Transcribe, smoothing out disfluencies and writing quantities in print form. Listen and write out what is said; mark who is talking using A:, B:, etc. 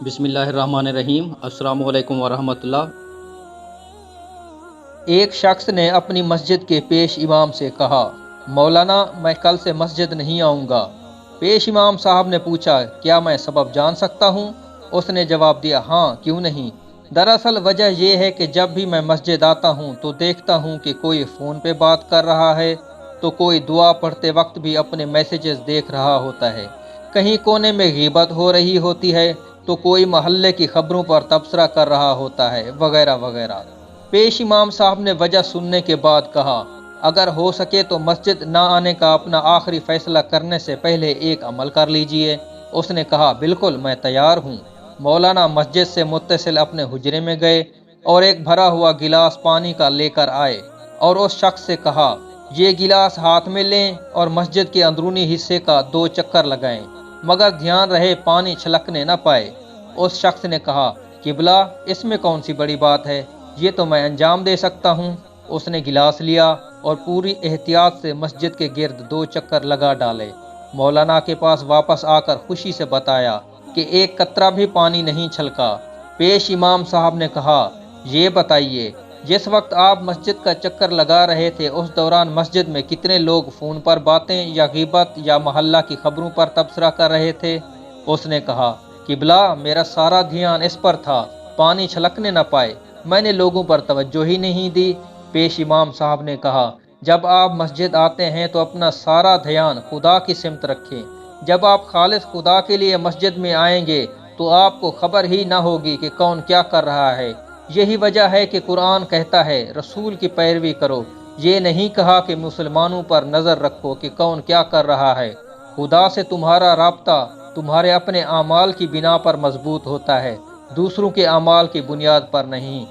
A: بسم اللہ الرحمن الرحیم۔ السلام علیکم ورحمۃ اللہ۔
B: ایک شخص نے اپنی مسجد کے پیش امام سے کہا، مولانا میں کل سے مسجد نہیں آؤں گا۔ پیش امام صاحب نے پوچھا، کیا میں سبب جان سکتا ہوں؟ اس نے جواب دیا، ہاں کیوں نہیں۔ دراصل وجہ یہ ہے کہ جب بھی میں مسجد آتا ہوں تو دیکھتا ہوں کہ کوئی فون پہ بات کر رہا ہے، تو کوئی دعا پڑھتے وقت بھی اپنے میسیجز دیکھ رہا ہوتا ہے، کہیں کونے میں غیبت ہو رہی ہوتی ہے، تو کوئی محلے کی خبروں پر تبصرہ کر رہا ہوتا ہے، وغیرہ وغیرہ۔ پیش امام صاحب نے وجہ سننے کے بعد کہا، اگر ہو سکے تو مسجد نہ آنے کا اپنا آخری فیصلہ کرنے سے پہلے ایک عمل کر لیجئے۔ اس نے کہا، بالکل میں تیار ہوں۔ مولانا مسجد سے متصل اپنے حجرے میں گئے اور ایک بھرا ہوا گلاس پانی کا لے کر آئے اور اس شخص سے کہا، یہ گلاس ہاتھ میں لیں اور مسجد کے اندرونی حصے کا 2 چکر لگائیں، مگر دھیان رہے پانی چھلکنے نہ پائے۔ اس شخص نے کہا، قبلہ اس میں کون سی بڑی بات ہے، یہ تو میں انجام دے سکتا ہوں۔ اس نے گلاس لیا اور پوری احتیاط سے مسجد کے گرد 2 چکر لگا ڈالے۔ مولانا کے پاس واپس آ کر خوشی سے بتایا کہ ایک قطرہ بھی پانی نہیں چھلکا۔ پیش امام صاحب نے کہا، یہ بتائیے، جس وقت آپ مسجد کا چکر لگا رہے تھے اس دوران مسجد میں کتنے لوگ فون پر باتیں یا غیبت یا محلہ کی خبروں پر تبصرہ کر رہے تھے؟ اس نے کہا، قبلہ میرا سارا دھیان اس پر تھا، پانی چھلکنے نہ پائے، میں نے لوگوں پر توجہ ہی نہیں دی۔ پیش امام صاحب نے کہا، جب آپ مسجد آتے ہیں تو اپنا سارا دھیان خدا کی سمت رکھیں۔ جب آپ خالص خدا کے لیے مسجد میں آئیں گے تو آپ کو خبر ہی نہ ہوگی کہ کون کیا کر رہا ہے۔ یہی وجہ ہے کہ قرآن کہتا ہے، رسول کی پیروی کرو، یہ نہیں کہا کہ مسلمانوں پر نظر رکھو کہ کون کیا کر رہا ہے۔ خدا سے تمہارا رابطہ تمہارے اپنے اعمال کی بنا پر مضبوط ہوتا ہے، دوسروں کے اعمال کی بنیاد پر نہیں۔